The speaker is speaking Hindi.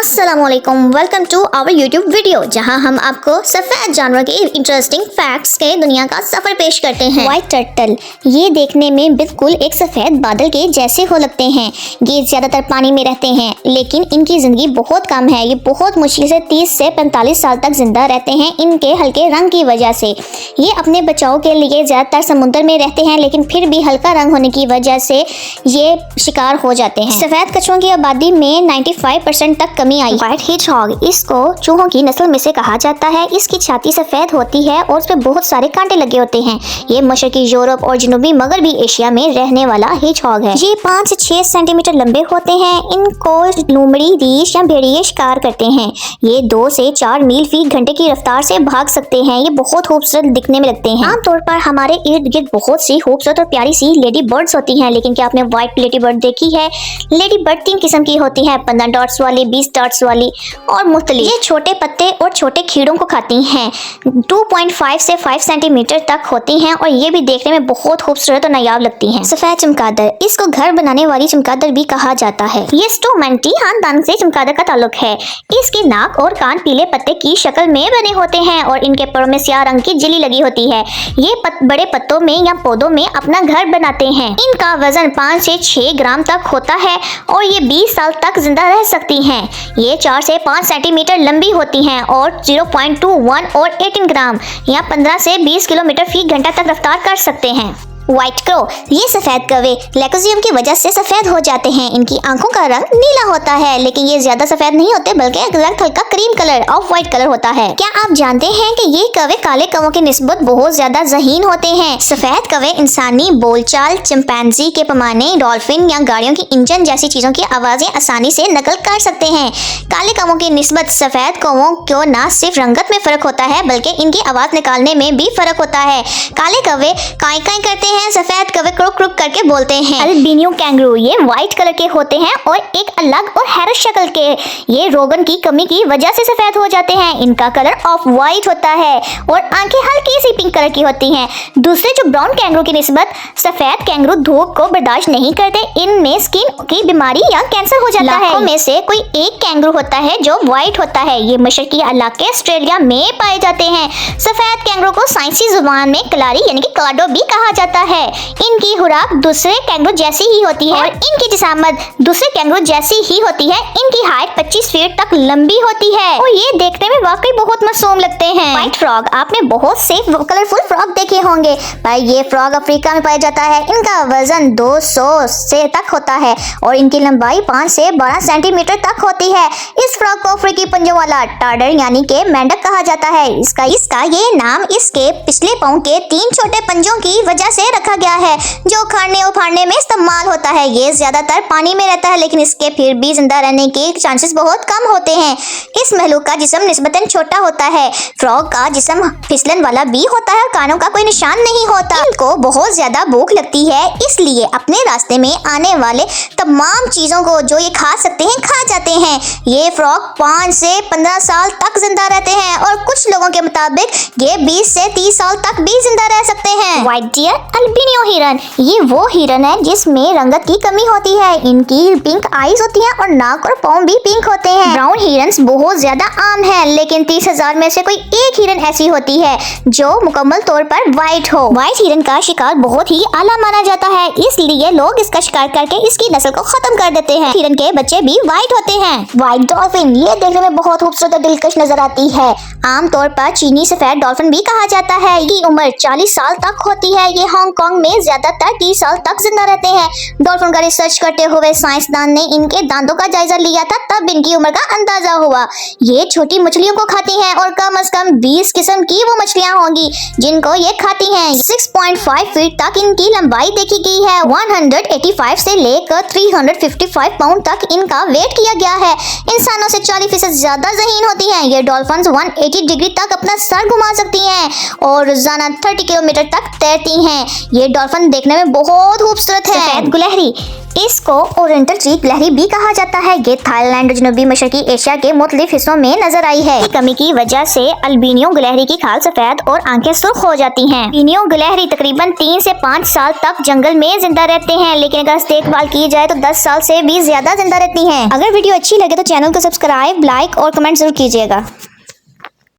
अस्सलाम वालेकुम, welcome to our YouTube video, जहां हम आपको सफेद जानवर के इंटरेस्टिंग फैक्ट्स के दुनिया का सफर पेश करते हैं। व्हाइट टर्टल, ये देखने में बिल्कुल एक सफेद बादल के जैसे हो लगते हैं। ये ज्यादातर पानी में रहते हैं, लेकिन इनकी जिंदगी बहुत कम है। ये बहुत मुश्किल से 30 से 45 साल तक जिंदा रहते हैं इनके हल्के रंग की वजह से। ये अपने बचाव के लिए ज्यादातर समुद्र में रहते हैं, लेकिन फिर भी हल्का रंग होने की वजह से ये शिकार हो जाते हैं। सफेद कछुओं की आबादी में 95% तक कमी आई। व्हाइट हेजहॉग, इसको चूहों की नस्ल में से कहा जाता है। इसकी छाती सफेद होती है और उस पे बहुत सारे कांटे लगे होते हैं। ये मशरकी यूरोप और जनूबी मगरबी एशिया में रहने वाला हेजहॉग है। ये 5 से 6 सेंटीमीटर लंबे होते हैं। इनको लोमड़ी, रीछ या भेड़िए शिकार करते हैं। ये 2 से 4 मील फी घंटे की रफ्तार से भाग सकते हैं। ये बहुत खूबसूरत दिखने में लगते हैं। आमतौर पर हमारे इर्द गिर्द बहुत सी खूबसूरत और प्यारी सी लेडी बर्ड्स होती हैं, लेकिन क्या आपने व्हाइट लेडी बर्ड देखी है? लेडी बर्ड 3 किस्म की होती है, 15 डॉट्स वाली, 20 डॉट्स वाली और मुख्तलिफ। ये छोटे पत्ते और छोटे कीड़ों को खाती हैं। 2.5 से 5 सेंटीमीटर तक होती हैं और ये भी देखने में बहुत खूबसूरत और नायाब लगती हैं। सफेद चमगादड़, इसको घर बनाने वाली चमगादड़ भी कहा जाता है। ये स्टोमेंटी खानदान से चमगादड़ का ताल्लुक है। इसकी नाक और कान पीले पत्ते की शक्ल में बने होते हैं और इनके पैरों में स्याह रंग की झिल्ली लगी होती है। ये बड़े पत्तों में या पौधों में अपना घर बनाते हैं। इनका वजन 5 से 6 ग्राम तक होता है और ये 20 साल तक जिंदा रह सकती हैं। ये 4 से 5 सेंटीमीटर लंबी होती हैं और 0.21 और 18 ग्राम या 15 से 20 किलोमीटर फी घंटा तक रफ्तार कर सकते हैं। व्हाइट क्रो, ये सफेद कौवे लेकोजियम की वजह से सफेद हो जाते हैं। इनकी आंखों का रंग नीला होता है, लेकिन ये ज्यादा सफेद नहीं होते, बल्कि हल्का cream colour of white colour होता है। क्या आप जानते हैं कि ये कौवे काले कौवों की निस्बत बहुत ज्यादा ज़हीन होते हैं? सफेद कौवे इंसानी बोलचाल, चिंपैंजी के पैमाने, डॉल्फिन या गाड़ियों की इंजन जैसी चीजों की आवाजें आसानी से नकल कर सकते हैं। काले कौवों की निस्बत सफेद कौवों को न सिर्फ रंगत में फर्क होता है, बल्कि इनकी आवाज निकालने में भी फर्क होता है। काले कौवे काई काई करते हैं, सफेद कौवे क्रुक क्रुक करके बोलते हैं। अल्बिनो कैंगरू, ये व्हाइट कलर के होते हैं और एक अलग और हैरत शक्ल के। ये रोगन की कमी की वजह से सफेद हो जाते हैं। इनका कलर ऑफ व्हाइट होता है और आंखें हल्की सी पिंक कलर की होती हैं। दूसरे जो ब्राउन कैंगरू की निस्बत सफेद कैंगरू धूप को बर्दाश्त नहीं करते। इनमें स्किन की बीमारी या कैंसर हो जाता है। में से कोई एक कैंगरू होता है जो व्हाइट होता है। ये मशरकी इलाके ऑस्ट्रेलिया में पाए जाते हैं। सफेद कैंगरू को साइंसी जुबान में कलारी यानी कि कार्डो भी कहा जाता है। इनकी खुराक दूसरे कैंगरू जैसी ही होती है और इनकी जिसामत दूसरे कैंगरू जैसी ही होती है। इनकी हाइट 25 फीट तक लंबी होती है और ये देखने में वाकई बहुत मासूम लगते हैं। व्हाइट फ्रॉग, आपने बहुत से कलरफुल फ्रॉग देखे होंगे, पर ये फ्रॉग अफ्रीका में पाया जाता है। इनका वजन 200 से तक होता है और इनकी लंबाई 5 से 12 सेंटीमीटर तक होती है। इस फ्रॉग को अफ्रीकी पंजों वाला टार्डर यानी के मेंढक कहा जाता है। इसका ये नाम इसके पिछले पांव के 3 छोटे पंजों की वजह से रखा गया है, जो खाने और फाड़ने में इस्तेमाल होता है। ये ज्यादातर पानी में रहता है, लेकिन इसके फिर भी जिंदा रहने के चांसेस बहुत कम होते हैं। इस महलूक का जिस्म निस्बतन छोटा होता है। फ्रॉग का जिस्म फिसलन वाला भी होता है और कानों का कोई निशान नहीं होता। इनको बहुत ज्यादा भूख लगती है, इसलिए अपने रास्ते में आने वाले तमाम चीजों को जो ये खा सकते हैं खा जाते हैं। ये फ्रॉग 5 से 15 साल तक जिंदा रहते हैं और कुछ लोगों के मुताबिक ये 20 से 30 साल तक भी जिंदा रह सकते हैं। व्हाइट डियर, अल्बिनो हिरन, ये वो हिरन है जिसमें रंगत की कमी होती है। इनकी पिंक आईज होती हैं और नाक और पाँव भी पिंक होते हैं। ब्राउन हिरन्स बहुत ज्यादा आम है, लेकिन 30,000 में से कोई एक हिरन ऐसी होती है जो मुकम्मल तौर पर व्हाइट हो। व्हाइट हिरन का शिकार बहुत ही आला माना जाता है, इसलिए लोग इसका शिकार करके इसकी नस्ल को खत्म कर देते हैं। हिरन के बच्चे भी व्हाइट होते हैं। व्हाइट डॉल्फिन, ये देखने में बहुत खूबसूरत और दिलकश नजर आती है। आमतौर पर चीनी सफेद डॉल्फिन भी कहा जाता है। इनकी उम्र 40 साल तक होती है। ये हांगकांग में ज्यादातर 30 साल तक जिंदा रहते हैं। डॉल्फिन का रिसर्च करते हुए साइंसदान ने इनके दांतों का जायजा लिया था, तब इनकी उम्र का अंदाजा हुआ। ये छोटी मछलियों को खाती हैं और कम से कम 20 किस्म की वो मछलियां होंगी जिनको ये खाती हैं। 6.5 फीट तक इनकी लंबाई देखी गई है। 185 से लेकर 355 पाउंड तक इनका वेट किया गया है। इंसानों से 40% ज्यादा ज़हीन होती हैं। ये डॉल्फिन 180 डिग्री तक अपना सर घुमा सकती हैं और रोजाना 30 किलोमीटर तक तैरती हैं। ये डॉल्फिन देखने में बहुत खूबसूरत है। सफेद गुलहरी, इसको ओरिएंटल चीक गिलहरी भी कहा जाता है। ये थाईलैंड और जनूबी मशरकी एशिया के मुख्तलिफ हिस्सों में नजर आई है। कमी की वजह से अल्बिनियो गिलहरी की खाल सफेद और आंखें सुर्ख हो जाती हैं। अल्बिनियो गिलहरी तकरीबन 3 से 5 साल तक जंगल में जिंदा रहते हैं, लेकिन अगर देखभाल की जाए तो 10 साल से भी ज्यादा जिंदा रहती हैं। अगर वीडियो अच्छी लगे तो चैनल को सब्सक्राइब, लाइक और कमेंट जरूर कीजिएगा।